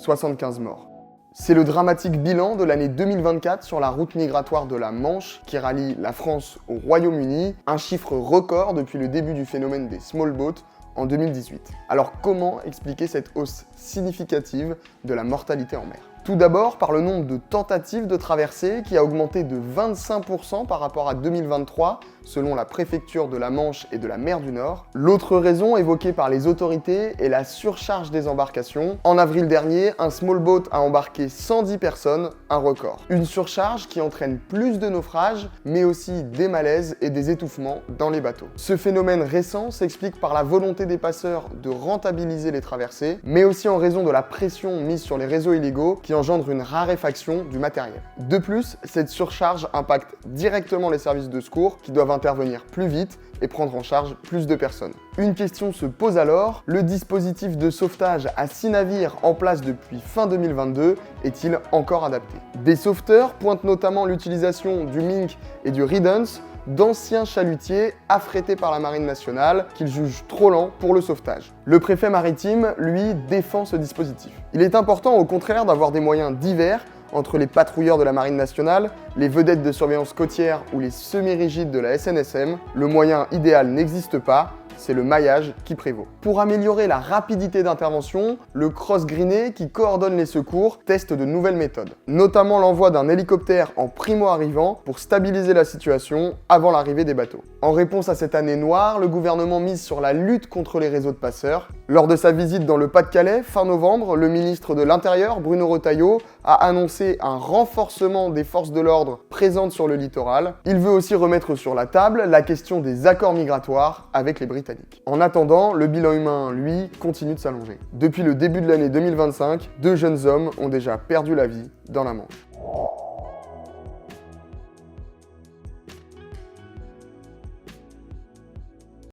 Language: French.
75 morts. C'est le dramatique bilan de l'année 2024 sur la route migratoire de la Manche qui rallie la France au Royaume-Uni, un chiffre record depuis le début du phénomène des small boats en 2018. Alors comment expliquer cette hausse significative de la mortalité en mer ? Tout d'abord par le nombre de tentatives de traversée qui a augmenté de 25% par rapport à 2023 selon la préfecture de la Manche et de la mer du Nord. L'autre raison évoquée par les autorités est la surcharge des embarcations. En avril dernier, un small boat a embarqué 110 personnes, un record. Une surcharge qui entraîne plus de naufrages, mais aussi des malaises et des étouffements dans les bateaux. Ce phénomène récent s'explique par la volonté des passeurs de rentabiliser les traversées, mais aussi en raison de la pression mise sur les réseaux illégaux qui engendre une raréfaction du matériel. De plus, cette surcharge impacte directement les services de secours qui doivent intervenir plus vite et prendre en charge plus de personnes. Une question se pose alors, le dispositif de sauvetage à 6 navires en place depuis fin 2022 est-il encore adapté ? Des sauveteurs pointent notamment l'utilisation du Mink et du Riddance, d'anciens chalutiers affrétés par la Marine nationale qu'ils jugent trop lents pour le sauvetage. Le préfet maritime, lui, défend ce dispositif. Il est important au contraire d'avoir des moyens divers entre les patrouilleurs de la Marine nationale, les vedettes de surveillance côtière ou les semi-rigides de la SNSM. Le moyen idéal n'existe pas, c'est le maillage qui prévaut. Pour améliorer la rapidité d'intervention, le Cross-Greené, qui coordonne les secours, teste de nouvelles méthodes. Notamment l'envoi d'un hélicoptère en primo-arrivant pour stabiliser la situation avant l'arrivée des bateaux. En réponse à cette année noire, le gouvernement mise sur la lutte contre les réseaux de passeurs. Lors de sa visite dans le Pas-de-Calais, fin novembre, le ministre de l'Intérieur, Bruno Retailleau, a annoncé un renforcement des forces de l'ordre présentes sur le littoral. Il veut aussi remettre sur la table la question des accords migratoires avec les Britanniques. En attendant, le bilan humain, lui, continue de s'allonger. Depuis le début de l'année 2025, 2 jeunes hommes ont déjà perdu la vie dans la Manche.